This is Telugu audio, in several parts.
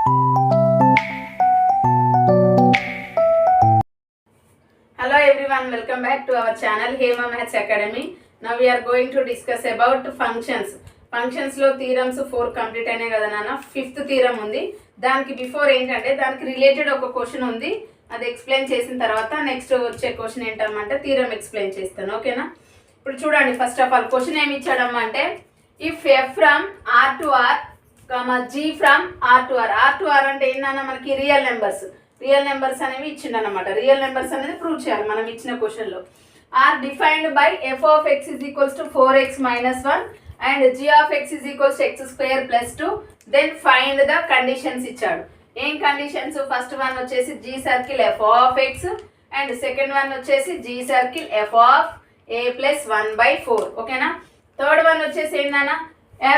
Hello everyone, welcome back to our channel Hema Maths Academy. Now we are going to discuss about functions. Functions లో థీరమ్స్ 4 కంప్లీట్ అయినాయి కదా నాన్న. 5th థీరం ఉంది. దానికి బిఫోర్ ఏంటంటే దానికి రిలేటెడ్ ఒక క్వశ్చన్ ఉంది. అది ఎక్స్ప్లెయిన్ చేసిన తర్వాత నెక్స్ట్ వచ్చే క్వశ్చన్ ఏంటంటే థీరం ఎక్స్ప్లెయిన్ చేస్తాను. ఓకేనా? ఇప్పుడు చూడండి, ఫస్ట్ ఆఫ్ ఆల్ క్వశ్చన్ ఏమి ఇచ్చాడమ్మా అంటే if f from r to r, g from r to r. r to r అంటే ఏంటన్నా మనకి రియల్ నెంబర్స్ అనేవి ఇచ్చిండనమాట. రియల్ నెంబర్స్ అనేది ప్రూవ్ చేయాలి మనం ఇచ్చిన క్వశ్చన్లో. Are defined by f of x is equals to 4x minus 1 and g of x is equals to x square plus 2. then find the conditions ఇచ్చాడు. ఏం కండిషన్స్? ఫస్ట్ వన్ వచ్చేసి g circle f of x and second one వచ్చేసి g circle f of a plus 1/4. ఓకేనా? థర్డ్ వన్ వచ్చేసి ఏంటన్నా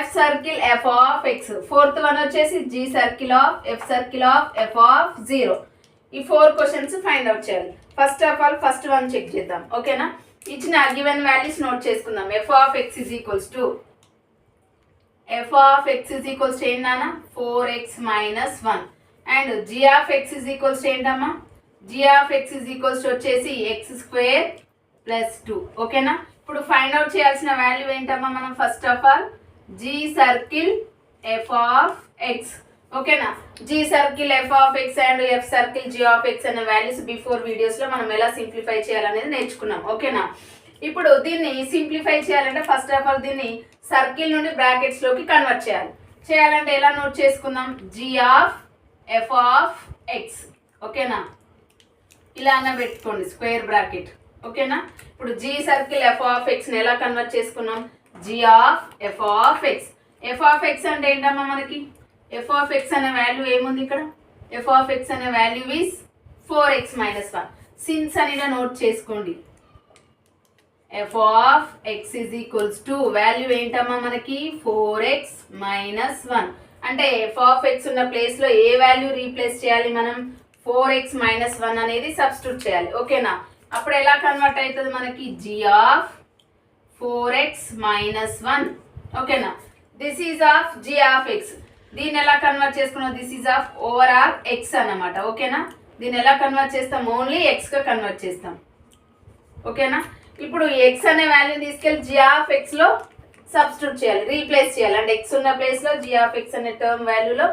f circle f of x. Fourth one వచ్చేసి g circle of f circle of f of 0. ఈ 4 క్వశ్చన్స్ ఫైండ్ అవుట్ చేయాలి. First of all first one check చేద్దాం. ఓకేనా? ఇచ్చిన గివెన్ వాల్యూస్ నోట్ చేసుకుందాం. f of x is equals to ఏంటన్నా 4x minus 1 and g of x is equals to ఏంటమ్మా g of x is equals to వచ్చేసి x square plus 2. ఓకేనా? ఇప్పుడు ఫైండ్ అవుట్ చేయాల్సిన వాల్యూ ఏంటమ్మా మనం first of all g circle f of x. ఓకేనా? g circle f of x and f circle g of x అనే వాల్యూస్ బిఫోర్ వీడియోస్లో మనం ఎలా సింప్లిఫై చేయాలనేది నేర్చుకున్నాం. ఓకేనా? ఇప్పుడు దీన్ని సింప్లిఫై చేయాలంటే ఫస్ట్ ఆఫ్ ఆల్ దీన్ని సర్కిల్ నుండి బ్రాకెట్స్లోకి కన్వర్ట్ చేయాలంటే ఎలా నోట్ చేసుకుందాం? g of f of x. ఓకేనా? ఇలా అన్న పెట్టుకోండి స్క్వేర్ బ్రాకెట్. ఓకేనా? ఇప్పుడు g circle f of x ని ఎలా కన్వర్ట్ చేసుకున్నాం? g of f of x. f of x అంటే ఏంటమ్మా మనకి f of x అనే వాల్యూ ఏముంది ఇక్కడ? f of x అనే value is 4x minus 1. Since అని నోట్ చేసుకోండి. f of x is equals to value ఏంటమ్మా మనకి 4x minus 1. అంటే f of x ఉన్న ప్లేస్లో ఏ వాల్యూ రీప్లేస్ చేయాలి మనం? 4x minus 1 అనేది సబ్స్టిట్యూట్ చేయాలి. ఓకేనా? అప్పుడు ఎలా కన్వర్ట్ అవుతుంది మనకి? g of 4x minus 1. ఓకేనా? This is of g of x. దీన్ని ఎలా కన్వర్ట్ చేసుకున్నాం? This is of overall x అన్నమాట. ఓకేనా? దీన్ని ఎలా కన్వర్ట్ చేస్తాం? ఓన్లీ xగా కన్వర్ట్ చేస్తాం. ఓకేనా? ఇప్పుడు x అనే వాల్యూ తీసుకెళ్ళి g of x లో సబ్స్టిట్యూట్ చేయాలి, రీప్లేస్ చేయాలి. అంటే x ఉన్న ప్లేస్లో g of x అనే టర్మ్ వాల్యూలో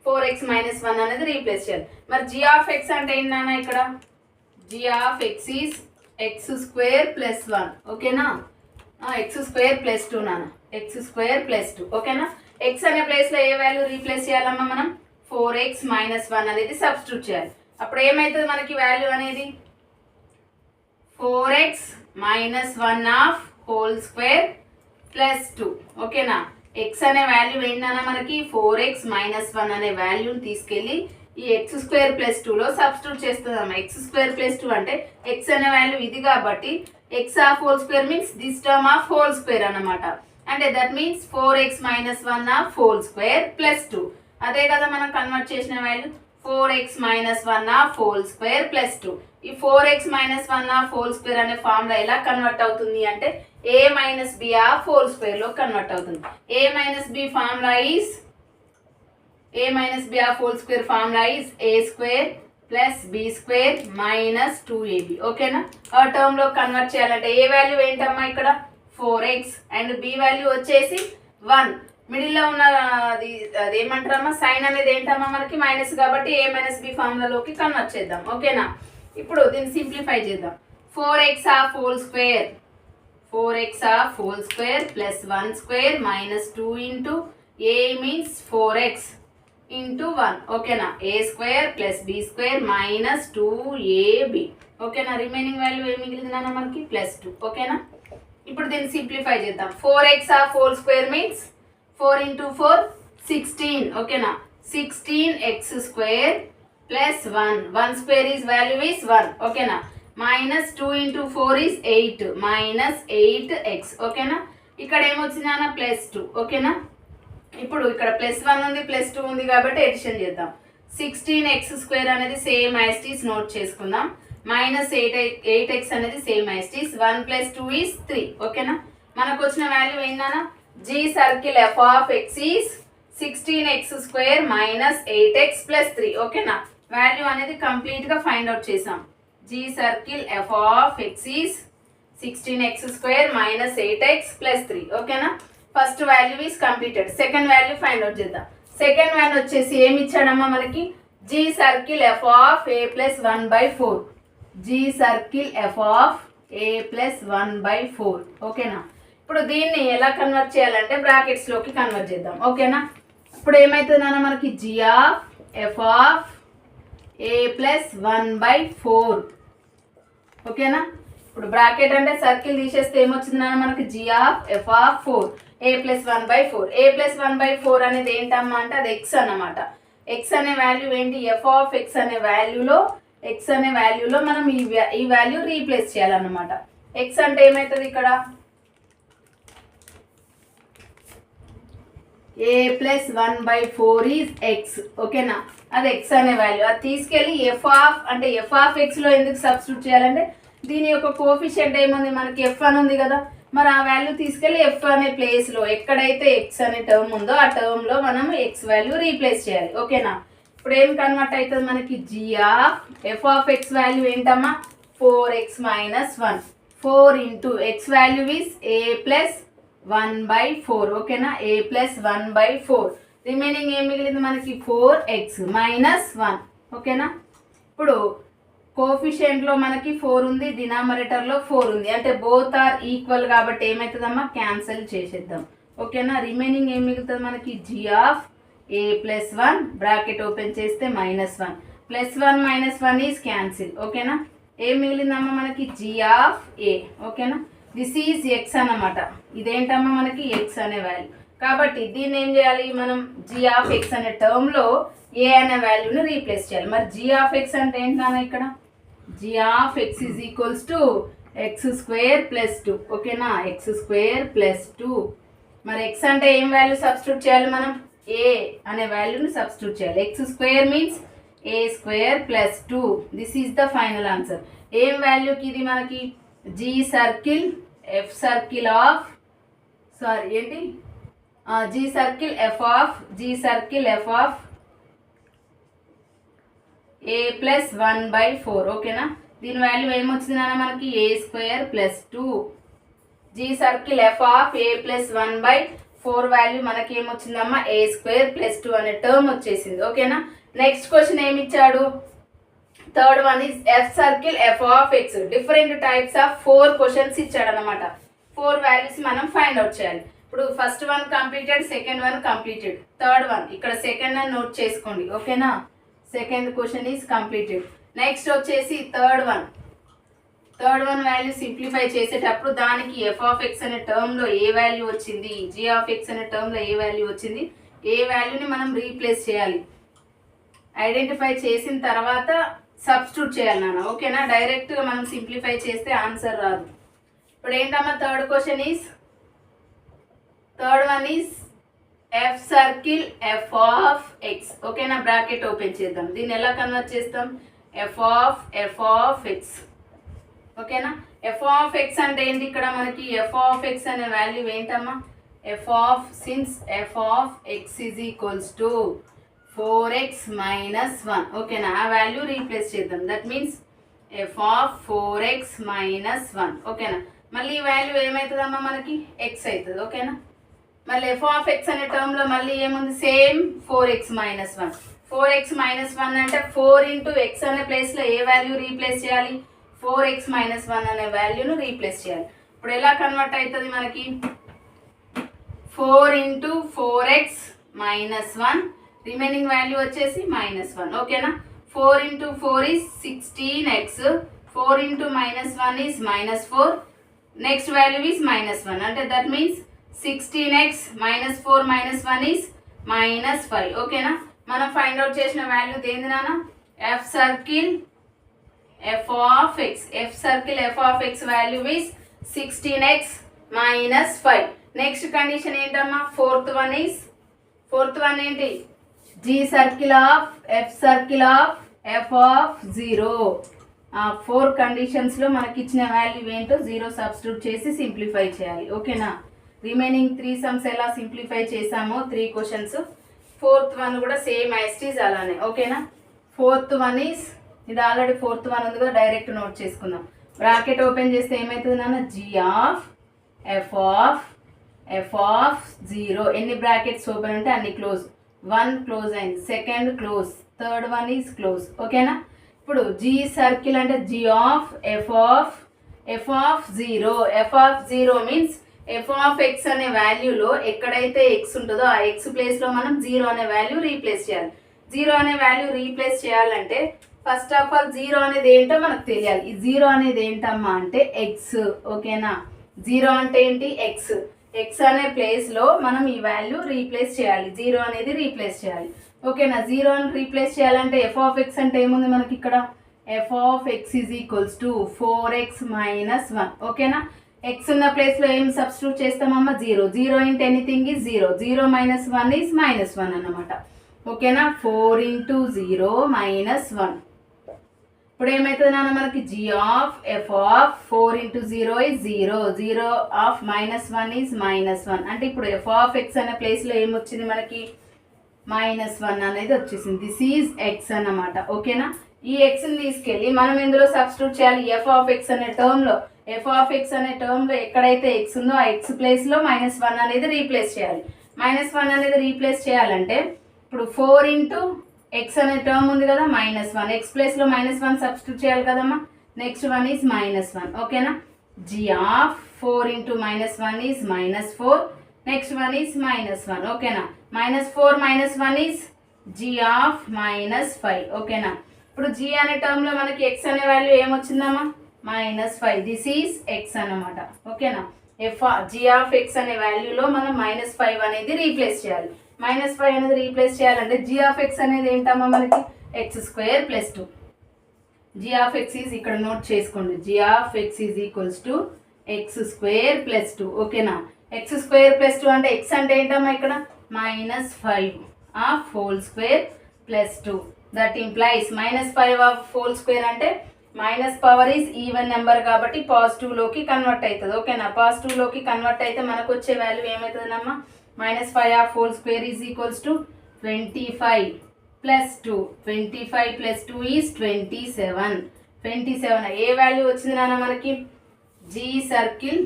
4x minus 1 అనేది రీప్లేస్ చేయాలి. మరి g of x అంటే ఏంటన్నా ఇక్కడ? g of x is x square plus 1. ఓకేనా? x square plus 2 నాన్న, x square plus 2. ఓకేనా? x అనే ప్లేస్లో ఏ వాల్యూ రీప్లేస్ చేయాలమ్మా మనం? 4x minus 1 అనేది సబ్స్టిట్యూట్ చేయాలి. అప్పుడు ఏమవుతుంది మనకి వాల్యూ అనేది? 4x minus 1 of whole square plus 2. ఓకేనా? x అనే వాల్యూ ఏంటన్నా మనకి 4x minus 1 అనే వాల్యూని తీసుకెళ్ళి ఈ x square plus 2లో సబ్స్టిట్యూట్ చేస్తున్నాం. x square plus 2 అంటే x అనే వాల్యూ ఇది కాబట్టి x of whole square means this term of whole square అన్నమాట. అంటే that means 4x minus 1 of whole square plus 2. అదే కదా మనం కన్వర్ట్ చేసిన value 4x minus 1 of whole square plus 2. ఈ 4x minus 1 of whole square అనే ఫార్ములా ఎలా కన్వర్ట్ అవుతుంది అంటే a minus b of whole square లో కన్వర్ట్ అవుతుంది. a minus b formula is a minus b of whole square formula is a square plus b square minus 2ab. ఓకేనా? ఆ టర్మ్ లో కన్వర్ట్ చేయాలంటే ఏ వాల్యూ ఏంటమ్మా ఇక్కడ? 4x అండ్ b వాల్యూ వచ్చేసి 1. మిడిల్లో ఉన్న అది ఏమంటారమ్మా? సైన్ అనేది ఏంటమ్మా మనకి మైనస్ కాబట్టి a minus b ఫార్ములాలోకి కన్వర్ట్ చేద్దాం. ఓకేనా? ఇప్పుడు దీన్ని సింప్లిఫై చేద్దాం. 4x of whole square plus 1 square minus 2 into a means 4x into 1. ఓకేనా? a square plus b square minus 2ab. ఓకేనా? రిమైనింగ్ వాల్యూ ఏం మిగిలింది నాన్న మనకి? ప్లస్ 2. ఓకేనా? ఇప్పుడు దీన్ని సింప్లిఫై చేద్దాం. 4x of whole square means 4 into 4 16. ఓకేనా? 16x square plus 1 square is value is 1. ఓకేనా? Minus 2 into 4 is 8 minus 8x. ఓకేనా? ఇక్కడ ఏమొచ్చిందన్న? ప్లస్ 2. ఓకేనా? ఇప్పుడు ఇక్కడ ప్లస్ 1 ఉంది, ప్లస్ 2 ఉంది కాబట్టి ఎడిషన్ చేద్దాం. 16x స్క్వేర్ అనేది same as it is note చేసుకుందాం. మైనస్ 8x అనేది same as it is. 1 plus 2 is 3. ఓకేనా? మనకు వచ్చిన వాల్యూ ఏంటన్నా? g circle f of x is 16x² minus 8x plus 3 ఓకేనా. వాల్యూ అనేది కంప్లీట్గా ఫైండ్ అవుట్ చేసాం. G circle F of X is 16x² minus 8x plus 3 ఓకేనా. First value is completed. Second value find out చేద్దాం. సెకండ్ వన్ వచ్చేసి ఏమి ఇచ్చాడమ్మా మనకి, G circle F of A plus 1/4. G circle F of A plus 1/4 ఓకేనా. ఇప్పుడు దీన్ని ఎలా కన్వర్ట్ చేయాలంటే బ్రాకెట్స్లోకి కన్వర్ట్ చేద్దాం ఓకేనా. ఇప్పుడు ఏమవుతుంది నాన్న మనకి, G of F of A plus 1/4 ఓకేనా. ఇప్పుడు బ్రాకెట్ అంటే సర్కిల్ తీసేస్తే ఏమొచ్చింది నాన్న మనకి, G of F of 4 A plus 1/4. A plus 1/4 అనేది ఏంటమ్మా అంటే అది ఎక్స్ అన్నమాట. ఎక్స్ అనే వాల్యూ ఏంటి, ఎఫ్ ఆఫ్ ఎక్స్ అనే వాల్యూలో మనం ఈ వాల్యూ రీప్లేస్ చేయాలన్నమాట. ఎక్స్ అంటే ఏమవుతుంది ఇక్కడ, ఏ ప్లస్ 1/4 ఈజ్ ఎక్స్ ఓకేనా. అది ఎక్స్ అనే వాల్యూ. అది తీసుకెళ్ళి ఎఫ్ ఆఫ్ ఎక్స్లో ఎందుకు సబ్స్టిట్యూట్ చేయాలంటే దీని యొక్క కోఫిషియంట్ ఏముంది మనకి, ఎఫ్ అని ఉంది కదా. మరి ఆ వాల్యూ తీసుకెళ్ళి ఎఫ్ అనే ప్లేస్లో ఎక్కడైతే ఎక్స్ అనే టర్మ్ ఉందో ఆ టర్మ్లో మనం ఎక్స్ వాల్యూ రీప్లేస్ చేయాలి ఓకేనా. ఇప్పుడు ఏం కన్వర్ట్ అవుతుంది మనకి, G of F of X value ఏంటమ్మా, 4x minus 1. 4 into X value is A plus 1/4 ఓకేనా. ఏ ప్లస్ 1/4. రిమైనింగ్ ఏం మిగిలింది మనకి, 4x మైనస్ 1 ఓకేనా. ఇప్పుడు కోఫిషియంట్లో మనకి 4 ఉంది, డినామినేటర్లో 4 ఉంది, అంటే బోత్ ఆర్ ఈక్వల్ కాబట్టి ఏమవుతుందమ్మా, క్యాన్సిల్ చేసేద్దాం ఓకేనా. రిమైనింగ్ ఏం మిగులుతుంది మనకి, G of A plus 1 bracket open చేస్తే -1 +1 -1 ఈజ్ క్యాన్సిల్ ఓకేనా. ఏం మిగిలిందమ్మా మనకి, జీ ఆఫ్ ఏ ఓకేనా. దిస్ ఈజ్ ఎక్స్ అన్నమాట. ఇదేంటమ్మా మనకి ఎక్స్ అనే వాల్యూ. కాబట్టి దీన్ని ఏం చేయాలి మనం, జీ ఆఫ్ ఎక్స్ అనే టర్మ్లో ఏ అనే వాల్యూని రీప్లేస్ చేయాలి. మరి జీ ఆఫ్ ఎక్స్ అంటే ఏంటన్నా ఇక్కడ, G of X is equals to x² + 2 ఓకేనా. x² + 2. మరి ఎక్స్ అంటే ఏం వాల్యూ సబ్స్టిట్యూట్ చేయాలి మనం, ఏ అనే వాల్యూని సబ్స్టిట్యూట్ చేయాలి. x² means a² + 2. This is the final answer. ఏం వాల్యూకి ఇది మనకి, G circle F circle of G circle F of A plus 1/4 ఓకేనా. దీని వాల్యూ ఏమొచ్చింది నాన్న మనకి, a² + 2. G circle F of A plus 1/4 value మనకి ఏమొచ్చిందమ్మా, a² + 2 అనే టర్మ్ వచ్చేసింది ఓకేనా. నెక్స్ట్ క్వశ్చన్ ఏమి ఇచ్చాడు, third one is F circle F of X. Different types of 4 questions ఇచ్చాడు అనమాట. 4 వాల్యూస్ మనం ఫైండ్ అవుట్ చేయాలి. ఇప్పుడు first one completed, second one completed, third one ఇక్కడ సెకండ్ అని నోట్ చేసుకోండి ఓకేనా. Second question is completed. Next వచ్చేసి థర్డ్ వన్ వాల్యూ సింప్లిఫై చేసేటప్పుడు దానికి ఎఫ్ ఆఫ్ ఎక్స్ అనే టర్మ్లో ఏ వాల్యూ వచ్చింది, జీ ఆఫ్ ఎక్స్ అనే టర్మ్లో ఏ వాల్యూ వచ్చింది, ఏ వాల్యూని మనం రీప్లేస్ చేయాలి, ఐడెంటిఫై చేసిన తర్వాత సబ్స్టిట్యూట్ చేయాలి నాన్న ఓకేనా. డైరెక్ట్గా మనం సింప్లిఫై చేస్తే ఆన్సర్ రాదు. ఇప్పుడు ఏంటమ్మా third one is F circle F of X ఓకేనా. బ్రాకెట్ ఓపెన్ చేద్దాం. దీన్ని ఎలా కన్వర్ట్ చేస్తాం, ఎఫ్ ఆఫ్ ఎక్స్ ఓకేనా. ఎఫ్ ఆఫ్ ఎక్స్ అంటే ఏంటి ఇక్కడ మనకి, ఎఫ్ ఆఫ్ ఎక్స్ అనే వాల్యూ ఏంటమ్మా, since F of X is equals to 4x minus 1 ఓకేనా. ఆ వాల్యూ రీప్లేస్ చేద్దాం. That means F of 4x minus 1 ఓకేనా. మళ్ళీ ఈ వాల్యూ ఏమవుతుందమ్మా మనకి, ఎక్స్ అవుతుంది ఓకేనా. మళ్ళీ ఎఫ్ ఆఫ్ ఎక్స్ అనే టర్మ్లో మళ్ళీ ఏముంది, same 4x minus 1. 4x minus 1 అంటే 4 ఇంటూ ఎక్స్ అనే ప్లేస్లో ఏ వాల్యూ రీప్లేస్ చేయాలి, 4x మైనస్ 1 అనే వాల్యూను రీప్లేస్ చేయాలి. ఇప్పుడు ఎలా కన్వర్ట్ అవుతుంది మనకి, 4 into 4x minus 1, remaining value వచ్చేసి -1 ఓకేనా. 4 into 4 is 16x, 4 into -1 is -4, next value is -1 అంటే దట్ మీన్స్ 16x -4 -1 ఈజ్ -5 ఓకేనా. మనం ఫైండ్ అవుట్ చేసిన వాల్యూ ఏంది నాన్న, F circle F of X value is 16x -5. Next condition ఏంటమ్మా, ఫోర్త్ వన్ ఏంటి, G circle of F of 0. 4 కండిషన్స్లో మనకి ఇచ్చిన వాల్యూ ఏంటో 0 సబ్స్టిట్యూట్ చేసి సింప్లిఫై చేయాలి ఓకేనా. రిమైనింగ్ 3 సమ్స్ ఎలా సింప్లిఫై చేసామో 3 క్వశ్చన్స్ ఫోర్త్ వన్ కూడా సేమ్ యాస్టీజ్ అలానే. ఓకేనా, ఫోర్త్ వన్ ఈజ్, ఇది ఆల్రెడీ ఫోర్త్ వన్ ఉంది కదా, డైరెక్ట్ నోట్ చేసుకుందాం. బ్రాకెట్ ఓపెన్ చేస్తే ఏమవుతుంది నాన్న, జీ ఆఫ్ ఎఫ్ ఆఫ్ 0. ఎన్ని బ్రాకెట్స్ ఓపెన్ ఉంటే అన్ని క్లోజ్. 1 క్లోజ్ అయింది, second close, third one is close. ఓకేనా, ఇప్పుడు జీ సర్కిల్ అంటే G of F of 0. F of 0 means F of X అనే వాల్యూలో ఎక్కడైతే ఎక్స్ ఉంటుందో ఆ ఎక్స్ ప్లేస్లో మనం 0 అనే వాల్యూ రీప్లేస్ చేయాలి. 0 అనే వాల్యూ రీప్లేస్ చేయాలంటే ఫస్ట్ ఆఫ్ ఆల్ 0 అనేది ఏంటో మనకు తెలియాలి. ఈ 0 అనేది ఏంటమ్మా అంటే ఎక్స్. ఓకేనా, 0 అంటే ఏంటి, ఎక్స్. ఎక్స్ అనే ప్లేస్లో మనం ఈ వాల్యూ రీప్లేస్ చేయాలి, 0 అనేది రీప్లేస్ చేయాలి. ఓకేనా, 0 అని రీప్లేస్ చేయాలంటే ఎఫ్ ఆఫ్ ఎక్స్ అంటే ఏముంది మనకి ఇక్కడ, f of X is equals to 4x - 1. ఓకేనా, ఎక్స్ ఉన్న ప్లేస్లో ఏం సబ్స్టిట్యూట్ చేస్తామమ్మా, 0. 0 ఇంటూ ఎనీథింగ్ ఈజ్ 0. 0 - 1 ఈజ్ -1 అన్నమాట. ఓకేనా, 4 × 0 - 1. ఇప్పుడు ఏమవుతుంది నాన్న మనకి, G of F of 4 × 0 is 0. 0 of -1 is -1. అంటే ఇప్పుడు ఎఫ్ ఆఫ్ ఎక్స్ అనే ప్లేస్లో ఏమొచ్చింది మనకి, -1 అనేది వచ్చేసింది. దిస్ ఈజ్ ఎక్స్ అన్నమాట. ఓకేనా, ఈ ఎక్స్ని తీసుకెళ్ళి మనం ఎందులో సబ్స్టిట్యూట్ చేయాలి, ఎఫ్ ఆఫ్ ఎక్స్ అనే టర్మ్లో. ఎఫ్ ఆఫ్ ఎక్స్ అనే టర్మ్లో ఎక్కడైతే ఎక్స్ ఉందో ఆ ఎక్స్ ప్లేస్లో -1 అనేది రీప్లేస్ చేయాలి. -1 అనేది రీప్లేస్ చేయాలంటే ఇప్పుడు 4 × ఎక్స్ అనే టర్మ్ ఉంది కదా, -1. ఎక్స్ ప్లేస్లో -1 సబ్స్టిట్యూట్ చేయాలి కదమ్మా. Next one is -1. ఓకేనా, జీ ఆఫ్ 4 × -1 ఈజ్ -4. Next one is -1. ఓకేనా, -4 - 1 ఈజ్ జీ ఆఫ్ -5. ఓకేనా, ఇప్పుడు జీ అనే టర్మ్లో మనకి ఎక్స్ అనే వాల్యూ ఏమొచ్చిందమ్మా, -5. దిస్ ఈజ్ ఎక్స్ అన్నమాట. ఓకేనా, జీ ఆఫ్ ఎక్స్ అనే వాల్యూలో మనం -5 అనేది రీప్లేస్ చేయాలి. -5 అనేది రీప్లేస్ చేయాలంటే జీ ఆఫ్ ఎక్స్ అనేది ఏంటమ్మా మనకి, x² + 2. G of X is ఇక్కడ నోట్ చేసుకోండి, G of X is equals to x² + 2. ఓకేనా, x² + 2 అంటే ఎక్స్ అంటే ఏంటమ్మా ఇక్కడ, -5 of whole square + 2. That implies -5 of whole square అంటే minus power is even number కాబట్టి పాజిటివ్లోకి కన్వర్ట్ అవుతుంది. ఓకేనా, పాజిటివ్లోకి కన్వర్ట్ అయితే మనకు వచ్చే వాల్యూ ఏమవుతుందమ్మా, -5 of whole square is equals to 25 + 2. 25 + 2 is 27. 27 ఏ వాల్యూ వచ్చింది నాన్న మనకి, G circle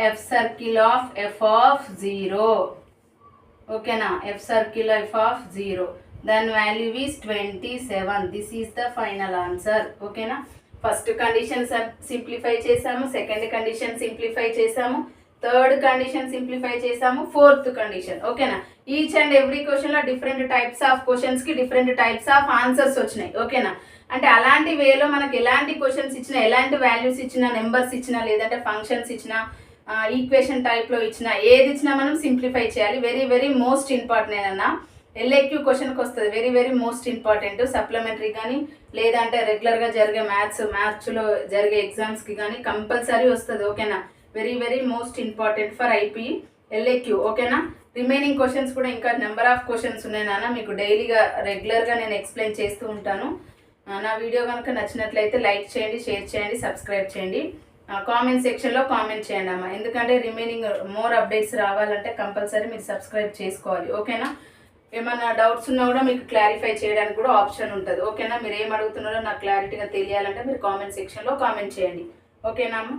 F circle of 0. ఓకేనా, ఎఫ్ సర్కిల్ ఎఫ్ ఆఫ్ 0, దాని value is 27. This is the final answer. ఓకేనా, ఫస్ట్ కండిషన్ సింప్లిఫై చేసాము, సెకండ్ కండిషన్ సింప్లిఫై చేసాము, థర్డ్ కండిషన్ సింప్లిఫై చేసాము, ఫోర్త్ కండిషన్. ఓకేనా, ఈచ్ అండ్ ఎవ్రీ క్వశ్చన్లో డిఫరెంట్ టైప్స్ ఆఫ్ క్వశ్చన్స్కి డిఫరెంట్ టైప్స్ ఆఫ్ ఆన్సర్స్ వచ్చినాయి. ఓకేనా, అంటే అలాంటి వేలో మనకి ఎలాంటి క్వశ్చన్స్ ఇచ్చినా, ఎలాంటి వాల్యూస్ ఇచ్చినా, నెంబర్స్ ఇచ్చినా, లేదంటే ఫంక్షన్స్ ఇచ్చినా, ఈక్వేషన్ టైప్లో ఇచ్చినా, ఏది ఇచ్చినా మనం సింప్లిఫై చేయాలి. వెరీ వెరీ మోస్ట్ ఇంపార్టెంట్ ఏదన్నా ఎల్ఏక్యూ క్వశ్చన్కి వస్తుంది, very very most important. Supplementary కానీ లేదంటే రెగ్యులర్గా జరిగే మ్యాథ్స్లో జరిగే ఎగ్జామ్స్కి కానీ కంపల్సరీ వస్తుంది. ఓకేనా, very very most important for IP LAQ. ఓకేనా, రిమైనింగ్ క్వశ్చన్స్ కూడా ఇంకా నెంబర్ ఆఫ్ క్వశ్చన్స్ ఉన్నాయి నాన్న, మీకు డైలీగా రెగ్యులర్గా నేను ఎక్స్ప్లెయిన్ చేస్తూ ఉంటాను. నా వీడియో కనుక నచ్చినట్లయితే లైక్ చేయండి, షేర్ చేయండి, సబ్స్క్రైబ్ చేయండి, కామెంట్ సెక్షన్లో కామెంట్ చేయండి అమ్మా. ఎందుకంటే రిమైనింగ్ మోర్ అప్డేట్స్ రావాలంటే కంపల్సరీ మీరు సబ్స్క్రైబ్ చేసుకోవాలి. ఓకేనా, ఏమైనా డౌట్స్ ఉన్నా కూడా మీకు క్లారిఫై చేయడానికి కూడా ఆప్షన్ ఉంటుంది. ఓకేనా, మీరు ఏం అడుగుతున్నారో నాకు క్లారిటీగా తెలియాలంటే మీరు కామెంట్ సెక్షన్లో కామెంట్ చేయండి. ఓకేనా అమ్మ.